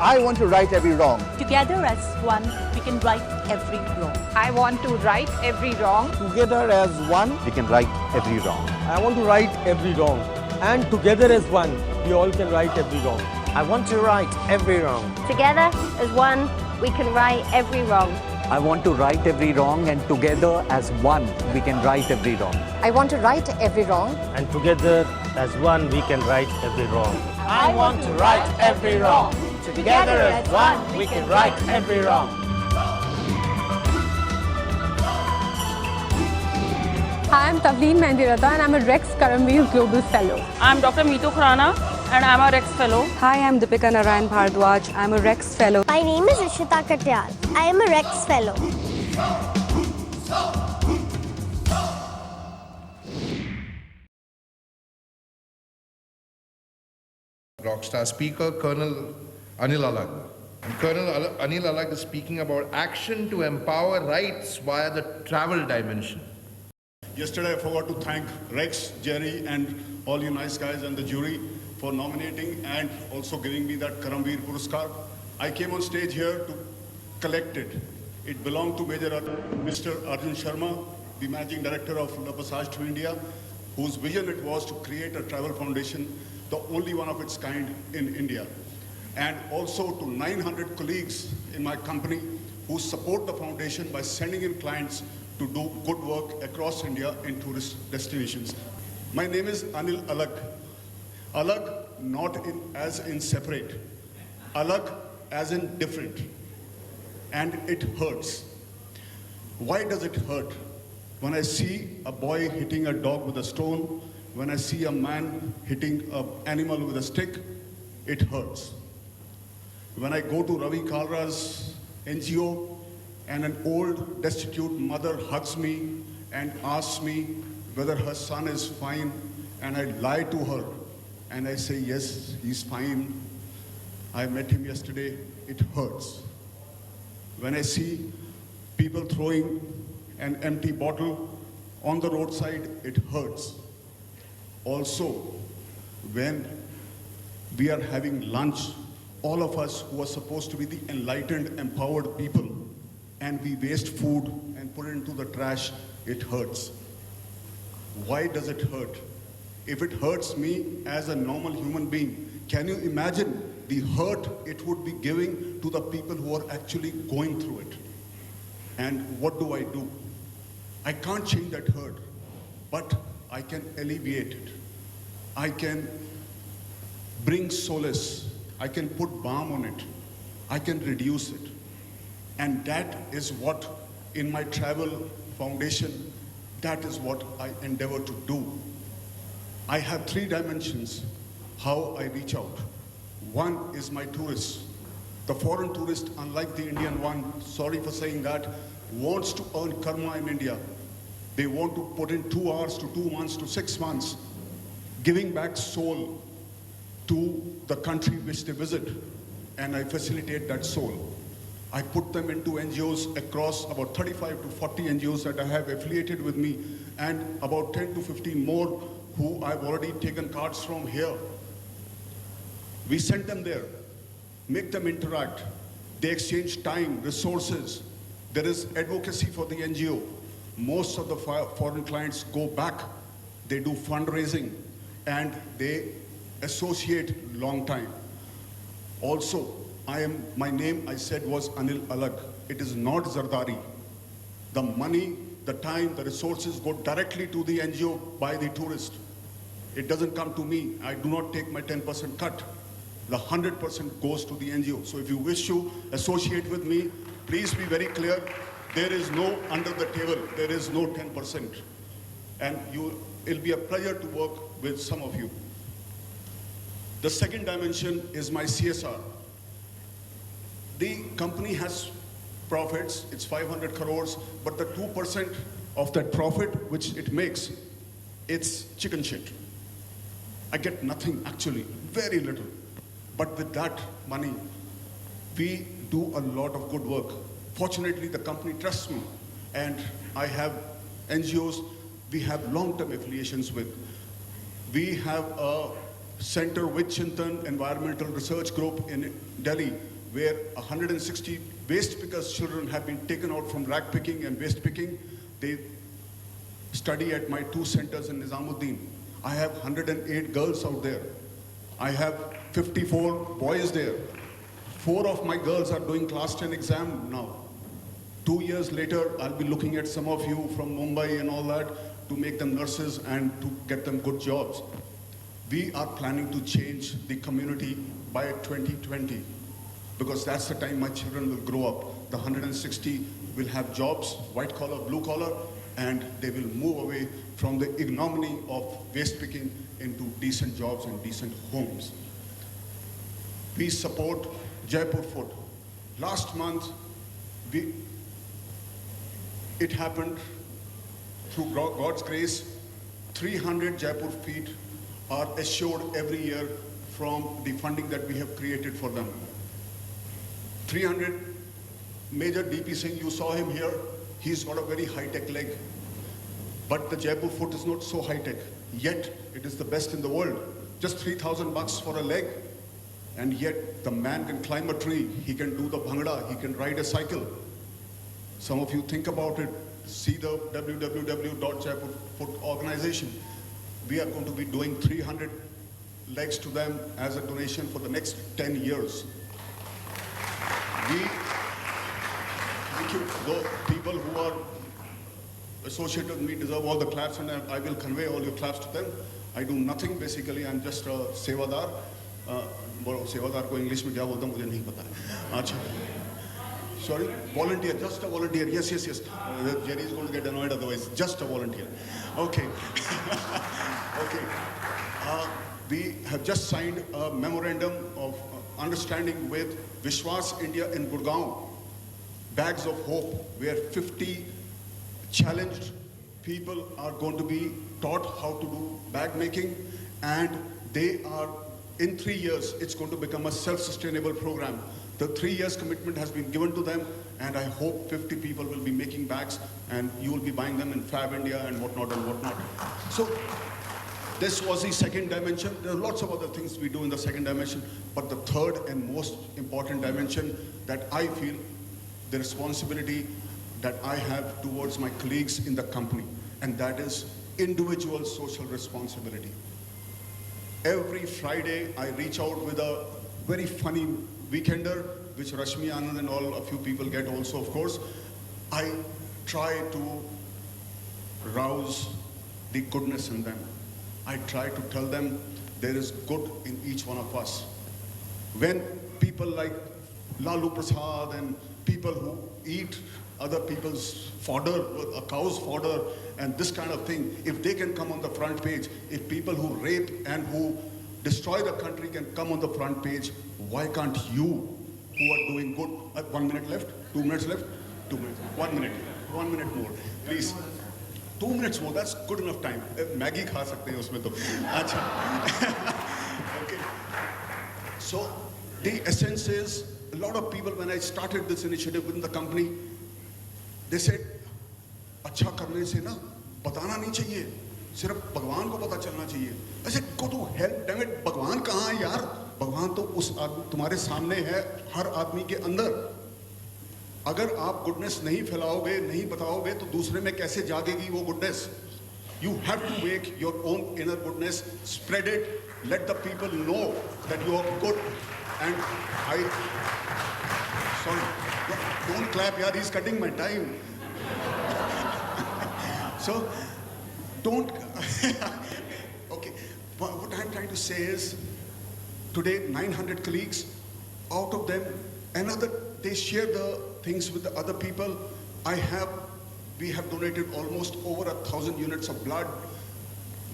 I want to right every wrong. Together as one, we can right every wrong. I want to right every wrong. Together as one, We can right every wrong. I want to right every wrong. And together as one, we all can right every wrong. I want to right every wrong. Together as one, we can right every wrong. I want to right every wrong, and together as one, we can right every wrong. I want to right every wrong. And together as one, we can right every wrong. I want to right every wrong. Together as one, we can right every wrong. Hi, I'm Tavleen Mendirata and I'm a Rex Karmaveer Global Fellow. I'm Dr. Meenu Chopra and I'm a Rex Fellow. Hi, I'm Deepika Narayan Bhardwaj. I'm a Rex Fellow. My name is Ishita Katyal. I am a Rex Fellow. Rockstar speaker, Colonel Anil Alagh. Colonel Anil Alagh is speaking about action to empower rights via the travel dimension. Yesterday I forgot to thank Rex, Jerry and all you nice guys and the jury for nominating and also giving me that Karmaveer Puraskaar. I came on stage here to collect it. It belonged to Mr. Arjun Sharma, the Managing Director of Le Passage to India, whose vision it was to create a travel foundation, the only one of its kind in India. And also to 900 colleagues in my company who support the foundation by sending in clients to do good work across India in tourist destinations. My name is Anil Alagh. Alagh not as in separate. Alagh as in different. And it hurts. Why does it hurt? When I see a boy hitting a dog with a stone, when I see a man hitting an animal with a stick, it hurts. When I go to Ravi Kalra's NGO and an old destitute mother hugs me and asks me whether her son is fine, and I lie to her and I say, yes, he's fine. I met him yesterday, it hurts. When I see people throwing an empty bottle on the roadside, it hurts. Also, when we are having lunch, all of us who are supposed to be the enlightened, empowered people, and we waste food and put it into the trash, it hurts. Why does it hurt? If it hurts me as a normal human being, can you imagine the hurt it would be giving to the people who are actually going through it? And what do? I can't change that hurt, but I can alleviate it. I can bring solace. I can put balm on it. I can reduce it. And that is what, in my travel foundation, that is what I endeavor to do. I have 3 dimensions how I reach out. One is my tourists. The foreign tourist, unlike the Indian one, sorry for saying that, wants to earn karma in India. They want to put in 2 hours to 2 months to 6 months, giving back soul to the country which they visit, and I facilitate that soul. I put them into NGOs across about 35 to 40 NGOs that I have affiliated with me, and about 10 to 15 more who I've already taken cards from here. We send them there, make them interact. They exchange time, resources. There is advocacy for the NGO. Most of the foreign clients go back. They do fundraising, and they associate long time. Also, my name I said was Anil Alagh. It is not Zardari. The money, the time, the resources go directly to the NGO by the tourist. It doesn't come to me. I do not take my 10% cut. The 100% goes to the NGO. So if you wish to associate with me, please be very clear. There is no under the table. There is no 10%. And it'll be a pleasure to work with some of you. The second dimension is my CSR. The company has profits, it's 500 crores, but the 2% of that profit which it makes, it's chicken shit. I get nothing actually, very little. But with that money, we do a lot of good work. Fortunately, the company trusts me, and I have NGOs we have long-term affiliations with. We have a center with Chintan Environmental Research Group in Delhi, where 160 waste pickers children have been taken out from rag picking and waste picking. They study at my 2 centers in Nizamuddin. I have 108 girls out there. I have 54 boys there. 4 of my girls are doing class 10 exam now. 2 years later, I'll be looking at some of you from Mumbai and all that to make them nurses and to get them good jobs. We are planning to change the community by 2020 because that's the time my children will grow up. The 160 will have jobs, white collar, blue collar, and they will move away from the ignominy of waste picking into decent jobs and decent homes. We support Jaipur Food. Last month, it happened through God's grace. 300 Jaipur feet are assured every year from the funding that we have created for them. 300, Major DP Singh, you saw him here. He's got a very high-tech leg. But the Jaipur foot is not so high-tech. Yet, it is the best in the world. Just 3,000 bucks for a leg. And yet, the man can climb a tree. He can do the bhangra. He can ride a cycle. Some of you think about it. See the www.jaipurfoot organization. We are going to be doing 300 legs to them as a donation for the next 10 years. Thank you. The people who are associated with me deserve all the claps, and I will convey all your claps to them. I do nothing, basically. I'm just a sevadar. Sevadar ko English mein kya bolta mujhe nahi pata hai. Sorry, volunteer, just a volunteer. Yes. Jerry is going to get annoyed otherwise. Just a volunteer. Okay. Okay. We have just signed a memorandum of understanding with Vishwas India in Gurgaon, Bags of Hope, where 50 challenged people are going to be taught how to do bag making, and they are, in 3 years, it's going to become a self-sustainable program. The 3 years commitment has been given to them, and I hope 50 people will be making bags, and you will be buying them in Fab India and whatnot and whatnot. So this was the second dimension. There are lots of other things we do in the second dimension, but the third and most important dimension that I feel the responsibility that I have towards my colleagues in the company, and that is individual social responsibility. Every Friday, I reach out with a very funny weekender, which Rashmi Anand and all a few people get also, of course. I try to rouse the goodness in them. I try to tell them there is good in each one of us. When people like Lalu Prasad and people who eat other people's fodder, a cow's fodder, and this kind of thing, if they can come on the front page, if people who rape and who destroy the country can come on the front page, why can't you, who are doing good, 1 minute left, 2 minutes left, 2 minutes, 1 minute, 1 minute more, please. 2 minutes more, that's good enough time. Maggie kha sakte hain usme to. Acha. Okay. So the essence is, a lot of people, when I started this initiative within the company, they said, अच्छा करने से ना बताना नहीं चाहिए, सिर्फ भगवान को पता चलना चाहिए. I said, go to hell, damn it, भगवान कहाँ है यार? भगवान तो उस तुम्हारे सामने है, हर आदमी के अंदर. अगर आप गुडनेस नहीं फैलाओगे, नहीं बताओगे, तो दूसरे में कैसे जागेगी वो goodness? You have to wake your own inner goodness, spread it, let the people know that you are good. And sorry, don't clap, yaar, he's cutting my time. So, don't, okay, what I'm trying to say is, today 900 colleagues, out of them, they share the things with the other people. We have donated almost over 1,000 units of blood.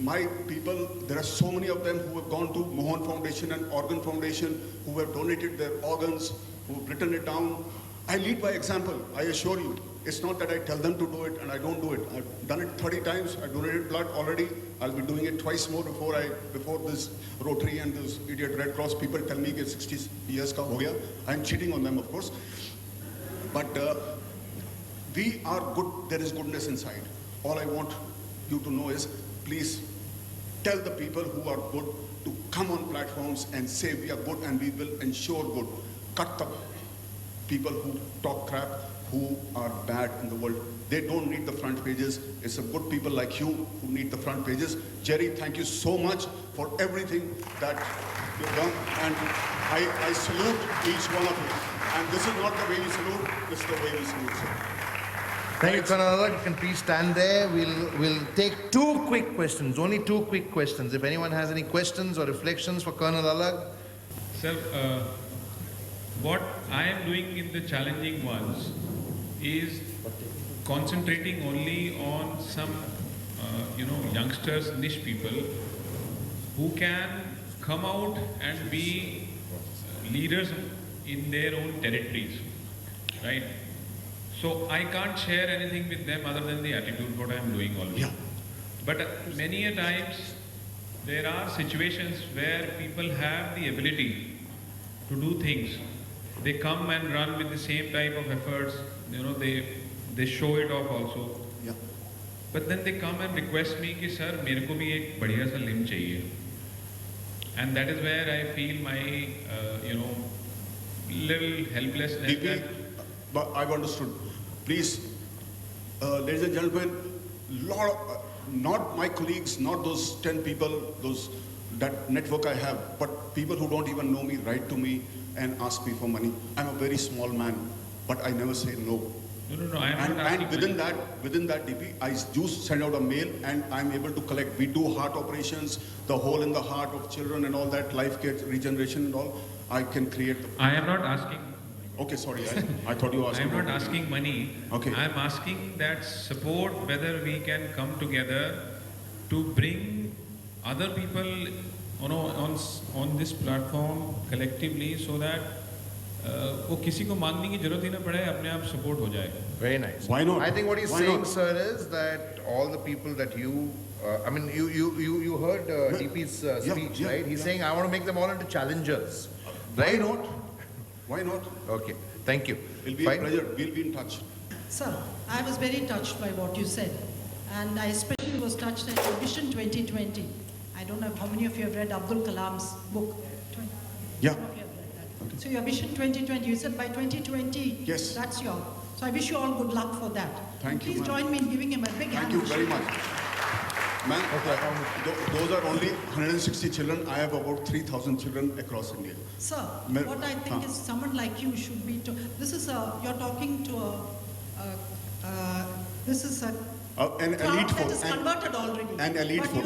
My people, there are so many of them who have gone to Mohan Foundation and Organ Foundation, who have donated their organs, who have written it down. I lead by example, I assure you. It's not that I tell them to do it and I don't do it. I've done it 30 times. I donated blood already. I'll be doing it twice more before this Rotary and this idiot Red Cross people tell me that 60 years ka ho gaya. I'm cheating on them, of course. But we are good. There is goodness inside. All I want you to know is, please tell the people who are good to come on platforms and say we are good and we will ensure good. cut the people who talk crap, who are bad in the world. They don't need the front pages. It's a good people like you who need the front pages. Jerry, thank you so much for everything that you've done. And I salute each one of you. And this is not the way we salute, this is the way we salute, sir. Thank you, Colonel Alagh. You can please stand there. We'll take 2 quick questions, only 2 quick questions. If anyone has any questions or reflections for Colonel Alagh. Sir, what I am doing in the challenging ones is concentrating only on some, youngsters, niche people who can come out and be leaders in their own territories, right? So I can't share anything with them other than the attitude, what I am doing always. Yeah. But many a times there are situations where people have the ability to do things. They come and run with the same type of efforts, they show it off also. Yeah. But then they come and request me कि sir मेरे को भी एक बढ़िया सा limb चाहिए. And that is where I feel my little helplessness. DP, but I've understood. Please, ladies and gentlemen, not my colleagues, not those 10 people, that network I have, but people who don't even know me write to me and ask me for money. I'm a very small man, but I never say no. No, I am not asking and within that DP, I do send out a mail and I'm able to collect. We do heart operations, the hole in the heart of children and all that, life care, regeneration and all. I can create. I am not asking. Okay, sorry, I thought you were asking. I am not asking money. Okay. I am asking that support, whether we can come together to bring other people, on this platform collectively, so that वो किसी को मांगने की जरूरत ही ना पड़े, अपने आप support हो जाए. Very nice. Why not? I think what he's Why saying, not? sir, is that all the people that you heard DP's speech, yeah, right? He's yeah. saying, I want to make them all into challengers. Why Right? not? Why not? Okay, thank you. It'll be Fine. a pleasure. We'll be in touch. Sir, I was very touched by what you said. And I especially was touched at your Vision 2020. I don't know how many of you have read Abdul Kalam's book. Yeah. Some of you have read that. So your Vision 2020, you said by 2020, Yes. that's your. So I wish you all good luck for that. Thank you, Please ma'am. join me in giving him a big hand. Thank you very much. Man, those are only 160 children. I have about 3,000 children across India. Sir, Mer- what I think is someone like you should be. This is you're talking to this is a an crowd elite that force. is converted already. An elite but force.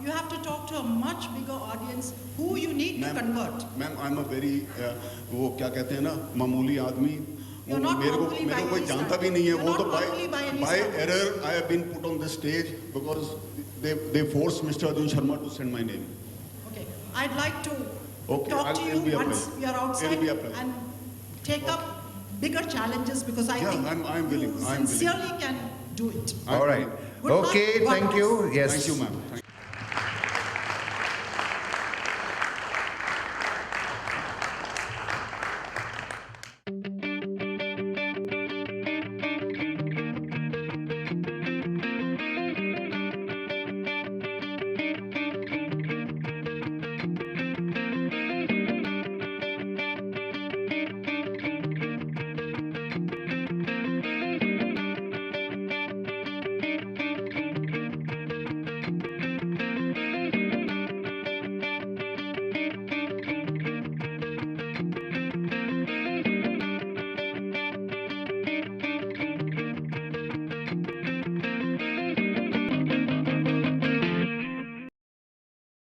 you have to talk to a much bigger audience who you need to convert. Ma'am, I'm a very वो क्या कहते हैं ना मामूली आदमी. You're not मेरे को मामूली by कोई any जानता style. भी नहीं है. You're वो not तो मामूली by any by style. error I have been put on this stage because they forced Mr. Arjun Sharma to send my name. Okay, I'd like to Okay, talk to it'll be you a once pleasure. we are outside It'll be a pleasure. and take up bigger challenges because I Yeah, think I'm willing. you I'm willing. sincerely can do it. All right. Good luck. Okay, God thank bless. you. Yes. Thank you, ma'am.